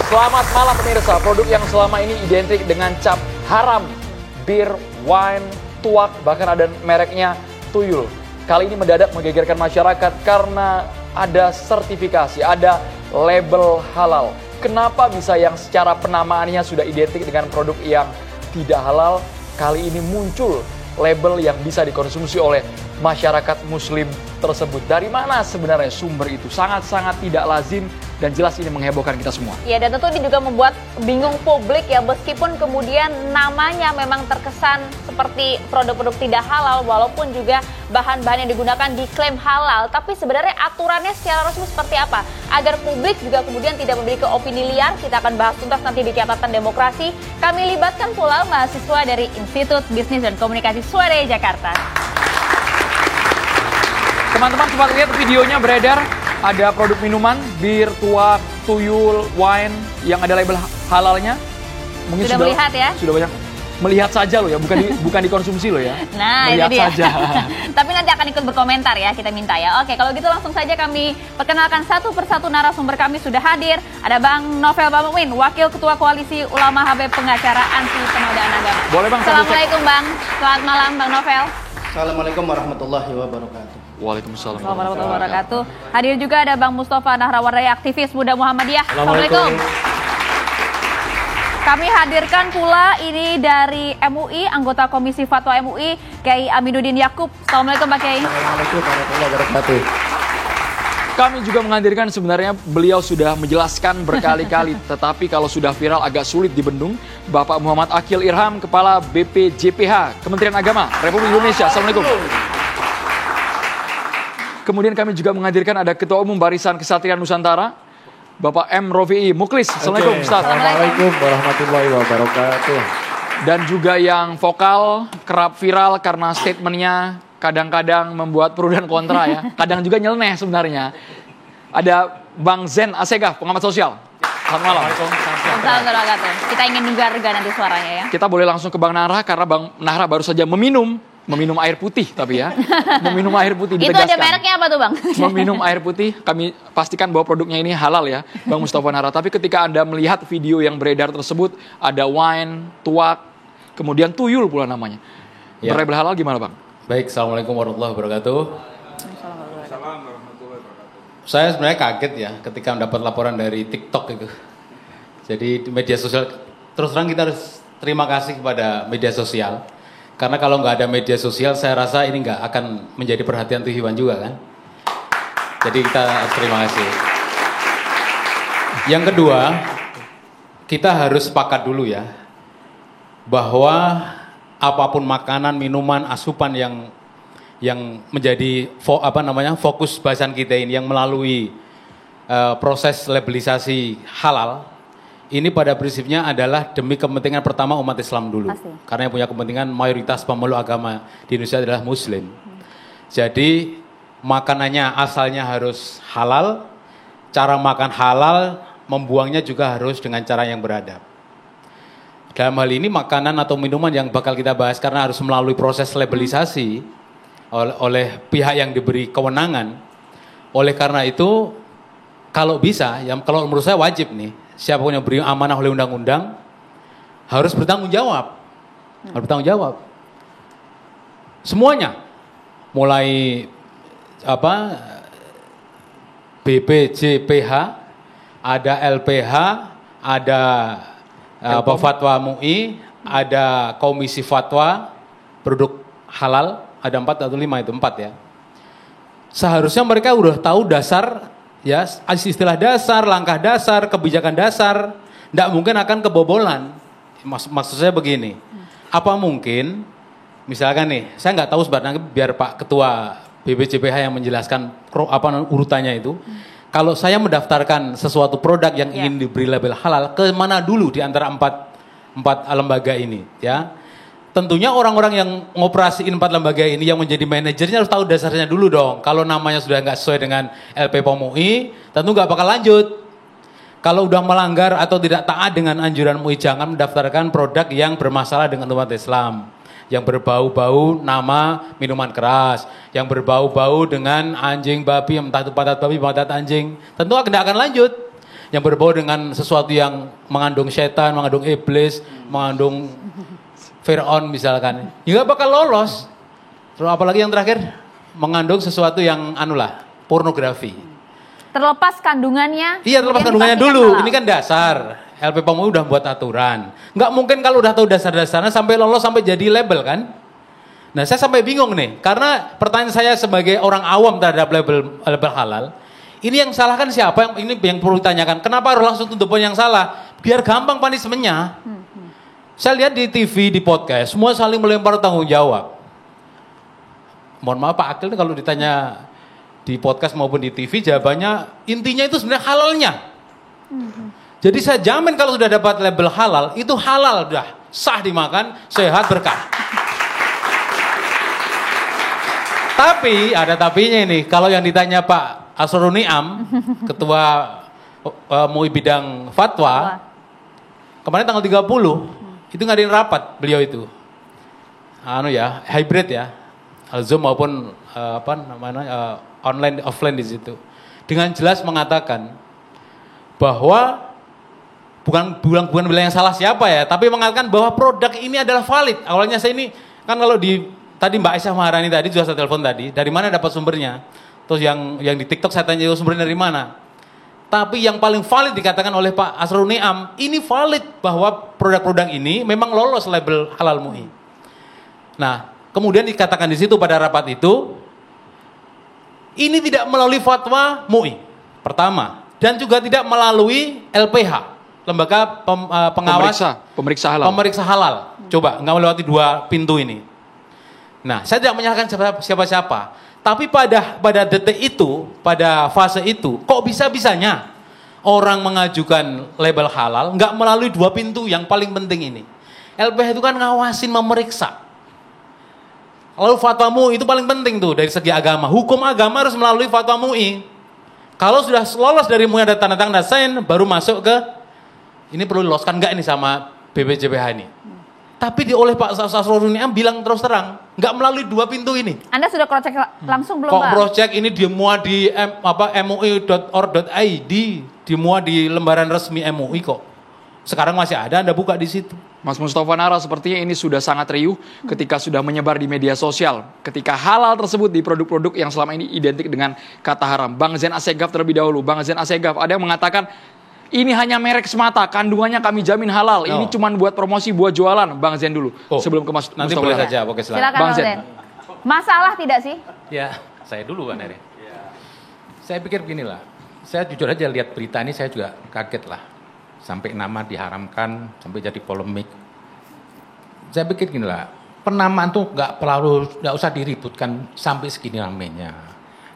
Selamat malam pemirsa. Produk yang selama ini identik dengan cap haram, bir, wine, tuak, bahkan ada mereknya tuyul. Kali ini mendadak menggegerkan masyarakat karena ada sertifikasi, ada label halal. Kenapa bisa yang secara penamaannya sudah identik dengan produk yang tidak halal, kali ini muncul label yang bisa dikonsumsi oleh masyarakat muslim tersebut. Dari mana sebenarnya sumber itu? Sangat-sangat tidak lazim dan jelas ini menghebohkan kita semua. Ya, dan tentu ini juga membuat bingung publik ya, meskipun kemudian namanya memang terkesan seperti produk-produk tidak halal, walaupun juga bahan-bahan yang digunakan diklaim halal, tapi sebenarnya aturannya secara resmi seperti apa? Agar publik juga kemudian tidak memiliki opini liar, kita akan bahas tuntas nanti di Catatan Demokrasi. Kami libatkan pula mahasiswa dari Institut Bisnis dan Komunikasi Swadaya Jakarta. Teman-teman sempat lihat videonya beredar, ada produk minuman, bir, tuak, tuyul, wine yang ada label halalnya. Mungkin sudah melihat ya? Sudah banyak. Melihat saja loh ya, bukan dikonsumsi loh ya. Nah, melihat itu dia. Saja. Tapi nanti akan ikut berkomentar ya, kita minta ya. Oke, kalau gitu langsung saja kami perkenalkan satu persatu narasumber kami sudah hadir. Ada Bang Novel Bamukmin, Wakil Ketua Koalisi Ulama HB Pengacara Anti Penodaan Agama. Boleh Bang. Assalamualaikum Bang, selamat malam Bang Novel. Assalamualaikum warahmatullahi wabarakatuh. Waalaikumsalam warahmatullahi wabarakatuh. Hadir juga ada Bang Mustafa Nahrawardaya, aktivis Muda Muhammadiyah. Assalamualaikum. Kami hadirkan pula ini dari MUI, anggota Komisi Fatwa MUI, Kiai Aminuddin Yakub. Assalamualaikum Pak Kiai. Assalamualaikum warahmatullahi wabarakatuh. Kami juga menghadirkan, sebenarnya beliau sudah menjelaskan berkali-kali, tetapi kalau sudah viral agak sulit dibendung. Bapak Muhammad Akil Irham, Kepala BPJPH, Kementerian Agama Republik Indonesia. Assalamualaikum. Kemudian kami juga menghadirkan ada Ketua Umum Barisan Kesatria Nusantara, Bapak M. Rofi'i Muklis. Assalamualaikum Ustaz. Assalamualaikum warahmatullahi wabarakatuh. Dan juga yang vokal, kerap viral karena statementnya kadang-kadang membuat pro dan kontra ya. Kadang juga nyeleneh sebenarnya. Ada Bang Zen Asegaf, pengamat sosial. Selamat malam. Assalamualaikum. Kita ingin dengar nanti suaranya ya. Kita boleh langsung ke Bang Nahra karena Bang Nahra baru saja meminum air putih tapi ya. Meminum air putih ditegaskan. Itu ada mereknya apa tuh Bang? Meminum air putih, kami pastikan bahwa produknya ini halal ya, Bang Mustafa Nahra. Tapi ketika Anda melihat video yang beredar tersebut, ada wine, tuak, kemudian tuyul pula namanya. Ya. Berlabel halal gimana Bang? Baik, Assalamualaikum warahmatullahi wabarakatuh. Saya sebenarnya kaget ya ketika mendapat laporan dari TikTok itu. Jadi di media sosial, terus terang kita harus terima kasih kepada media sosial. Karena kalau nggak ada media sosial, saya rasa ini nggak akan menjadi perhatian Tuhiwan juga kan. Jadi kita harus terima kasih. Yang kedua, kita harus sepakat dulu ya, bahwa apapun makanan, minuman, asupan yang menjadi fokus bahasan kita ini, yang melalui proses labelisasi halal, ini pada prinsipnya adalah demi kepentingan pertama umat Islam dulu. Pasti. Karena yang punya kepentingan mayoritas pemeluk agama di Indonesia adalah Muslim. Jadi makanannya asalnya harus halal, cara makan halal, membuangnya juga harus dengan cara yang beradab. Dalam hal ini makanan atau minuman yang bakal kita bahas karena harus melalui proses labelisasi oleh pihak yang diberi kewenangan. Oleh karena itu, kalau bisa, kalau menurut saya wajib nih, siapapun yang beri amanah oleh undang-undang harus bertanggung jawab. Harus bertanggung jawab. Semuanya. Mulai BPJPH, ada LPH, ada Fatwa MUI, ada Komisi Fatwa Produk Halal, ada 4 atau 5 itu 4 ya. Seharusnya mereka udah tahu dasar ya, istilah dasar, langkah dasar, kebijakan dasar, tidak mungkin akan kebobolan. Maksud saya begini, apa mungkin, misalkan nih, saya nggak tahu sebenarnya biar Pak Ketua BPJPH yang menjelaskan urutannya itu. Kalau saya mendaftarkan sesuatu produk yang ingin diberi label halal, ke mana dulu di antara empat lembaga ini, ya? Tentunya orang-orang yang ngoperasiin 4 lembaga ini yang menjadi manajernya harus tahu dasarnya dulu dong. Kalau namanya sudah nggak sesuai dengan LP POM UI, tentu nggak bakal lanjut. Kalau udah melanggar atau tidak taat dengan anjuran MUI, jangan mendaftarkan produk yang bermasalah dengan umat Islam. Yang berbau-bau nama minuman keras, yang berbau-bau dengan anjing, babi, entah itu patat babi, patat anjing. Tentu tidak akan lanjut. yang berbau dengan sesuatu yang mengandung setan, mengandung iblis, mengandung Fir'aun misalkan, ya nggak bakal lolos. Terus apalagi yang terakhir, mengandung sesuatu yang pornografi. Terlepas kandungannya. Iya, terlepas kemudian kandungannya dipastikan dulu. halal. Ini kan dasar. LPPA MUI udah buat aturan. Nggak mungkin kalau udah tahu dasar-dasarnya sampai lolos sampai jadi label kan? Nah, saya sampai bingung nih, karena pertanyaan saya sebagai orang awam terhadap label halal, ini yang salah kan siapa? Ini yang perlu ditanyakan. Kenapa harus langsung to the point yang salah? Biar gampang punishment-nya. Saya lihat di TV, di podcast, semua saling melempar tanggung jawab. Mohon maaf Pak Akil, kalau ditanya di podcast maupun di TV, jawabannya intinya itu sebenarnya halalnya. Jadi saya jamin kalau sudah dapat label halal, itu halal udah sah dimakan, sehat, berkah. Tapi ada tapinya ini, kalau yang ditanya Pak Asrorun Niam, Ketua MUI bidang fatwa, kemarin tanggal 30, itu ngadain rapat beliau itu. Hybrid ya. Zoom maupun online offline di situ. Dengan jelas mengatakan bahwa bukan bilang yang salah siapa ya, tapi mengatakan bahwa produk ini adalah valid. Awalnya saya ini kan kalau tadi Mbak Aisyah Maharani tadi juga saya telepon tadi, dari mana dapat sumbernya? Terus yang di TikTok saya tanya sumbernya dari mana? Tapi yang paling valid dikatakan oleh Pak Asrorun Niam, ini valid bahwa produk-produk ini memang lolos label halal MUI. Nah, kemudian dikatakan di situ pada rapat itu, ini tidak melalui fatwa MUI, pertama, dan juga tidak melalui LPH, lembaga pengawas pemeriksa halal. Coba, nggak melewati 2 pintu ini. Nah, saya tidak menyalahkan siapa-siapa. Tapi pada detik itu, pada fase itu, kok bisa-bisanya orang mengajukan label halal nggak melalui 2 pintu yang paling penting ini. LPH itu kan ngawasin, memeriksa. Lalu fatwa MUI itu paling penting tuh dari segi agama. Hukum agama harus melalui fatwa MUI. Kalau sudah lolos dari MUI ada tanda tangan sign, baru masuk ke ini perlu diloloskan nggak ini sama BPJPH ini. Tapi oleh Pak Asrorun Niam bilang terus terang, nggak melalui 2 pintu ini. Anda sudah cross check langsung belum, Kok Pak? cross check ini dimuat di mui.or.id, dimuat di lembaran resmi MUI kok. Sekarang masih ada, Anda buka di situ. Mas Mustafa Nara, sepertinya ini sudah sangat riuh ketika sudah menyebar di media sosial. Ketika halal tersebut di produk-produk yang selama ini identik dengan kata haram. Bang Zen Asegaf terlebih dahulu. Bang Zen Asegaf, ada yang mengatakan ini hanya merek semata, kandungannya kami jamin halal. Ini cuma buat promosi, buat jualan. Bang Zen dulu, sebelum ke Mas nanti Mustafa boleh Nara. saja, oke silakan. Silakan Bang Zen. Masalah tidak sih? Ya, saya dulu Pak Nere. Saya pikir beginilah, saya jujur aja lihat berita ini saya juga kaget lah. Sampai nama diharamkan, sampai jadi polemik. Saya pikir ginilah, penamaan tuh nggak usah diributkan sampai segini ramenya.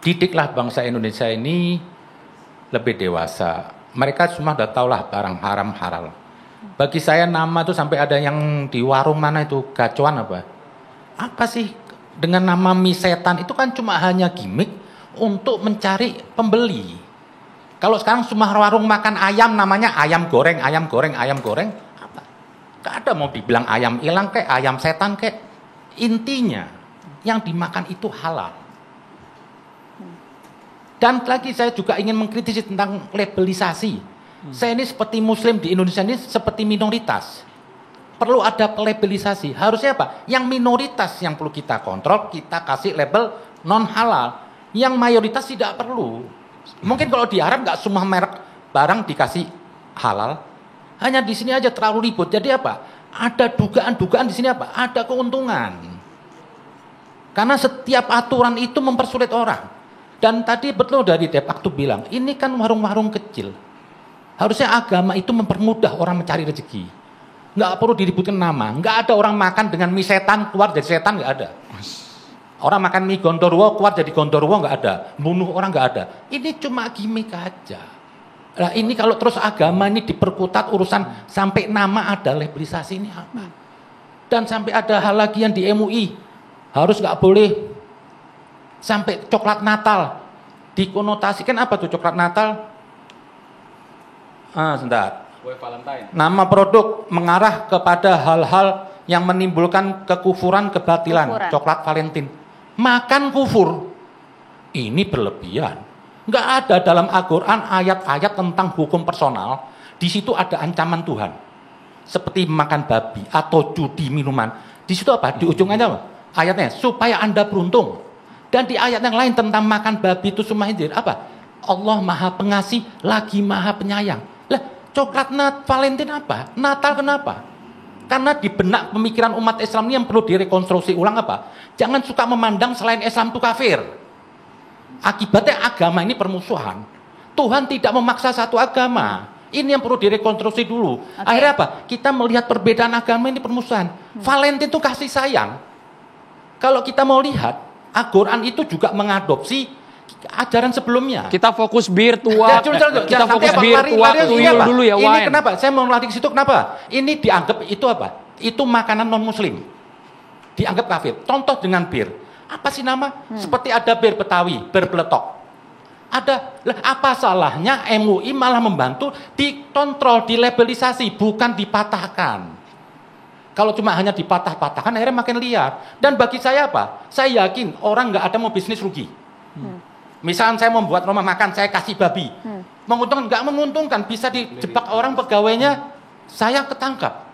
Didiklah bangsa Indonesia ini lebih dewasa. Mereka semua udah tahu lah barang haram halal. Bagi saya nama tuh sampai ada yang di warung mana itu gacuan apa? Apa sih dengan nama mie setan itu kan cuma hanya gimmick untuk mencari pembeli. Kalau sekarang cuma warung makan ayam namanya ayam goreng, apa? Gak ada mau dibilang ayam ilang kek, ayam setan kek. Intinya yang dimakan itu halal. Dan lagi saya juga ingin mengkritisi tentang labelisasi. Saya ini seperti muslim di Indonesia ini seperti minoritas. Perlu ada labelisasi. Harusnya apa? Yang minoritas yang perlu kita kontrol, kita kasih label non halal. Yang mayoritas tidak perlu. Mungkin kalau di Arab nggak semua merek barang dikasih halal. Hanya di sini aja terlalu ribut. Jadi apa? Ada dugaan-dugaan di sini apa? Ada keuntungan. Karena setiap aturan itu mempersulit orang. Dan tadi betul dari Depaktu bilang, ini kan warung-warung kecil. Harusnya agama itu mempermudah orang mencari rezeki. Nggak perlu diributkan nama. Nggak ada orang makan dengan mie setan, keluar dari setan, nggak ada. Orang makan mie gondorwo, keluar dari gondorwo, nggak ada. Bunuh orang, nggak ada. Ini cuma gimmick aja. Nah ini kalau terus agama ini diperkutat urusan sampai nama ada labelisasi ini apa? Dan sampai ada hal lagi yang di MUI. Harus nggak boleh sampai coklat Natal dikonotasikan apa tuh coklat Natal? Sebentar. Nama produk mengarah kepada hal-hal yang menimbulkan kekufuran, kebatilan. Coklat Valentine. Makan kufur. Ini berlebihan. Nggak ada dalam Al-Quran ayat-ayat tentang hukum personal. Di situ ada ancaman Tuhan. Seperti makan babi atau judi minuman. Di situ apa? Di ujungnya apa? Ayatnya, supaya Anda beruntung. Dan di ayat yang lain tentang makan babi itu semua apa? Allah Maha Pengasih, lagi Maha Penyayang. Lah, coklat Valentine apa? Natal kenapa? Karena di benak pemikiran umat Islam ini yang perlu direkonstruksi ulang apa? Jangan suka memandang selain Islam itu kafir. Akibatnya agama ini permusuhan. Tuhan tidak memaksa satu agama. Ini yang perlu direkonstruksi dulu. Akhirnya apa? Kita melihat perbedaan agama ini permusuhan. Valentine itu kasih sayang. Kalau kita mau lihat, Al-Quran itu juga mengadopsi ajaran sebelumnya. Kita fokus bir, tuak. Kita fokus bir, tuak, tuyul dulu ya, Ini wine. kenapa? Saya mau melatih ke situ kenapa? Ini dianggap itu apa? Itu makanan non-muslim. Dianggap kafir. Contoh dengan bir. Apa sih nama? Seperti ada bir Betawi, bir Peletok. Ada. Lah, apa salahnya MUI malah membantu dikontrol, dilabelisasi, bukan dipatahkan. Kalau cuma hanya dipatah-patahkan, akhirnya makin liar. Dan bagi saya apa? Saya yakin orang nggak ada mau bisnis rugi. Misalnya saya membuat rumah makan, saya kasih babi. Menguntungkan, nggak menguntungkan. Bisa dijebak orang pegawainya, saya ketangkap.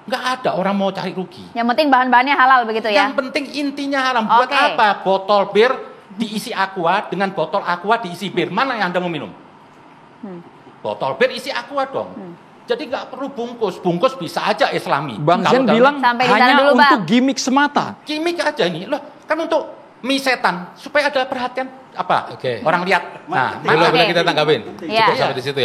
Nggak ada orang mau cari rugi. Yang penting bahan-bahannya halal begitu ya? Yang penting intinya haram. Buat apa? Botol bir diisi aqua dengan botol aqua diisi bir. Mana yang Anda mau minum? Botol bir isi aqua dong. Jadi nggak perlu bungkus. Bungkus bisa aja Islami. Bang Kalau Zen dalam- bilang Sampai di sana hanya dulu, Bang. untuk gimmick semata. gimmick aja ini. Loh, kan untuk mie setan supaya ada perhatian apa? Oke. Orang lihat. Nah, Boleh Oke. kita tanggapin. Iya. Cukup sampai di situ ya.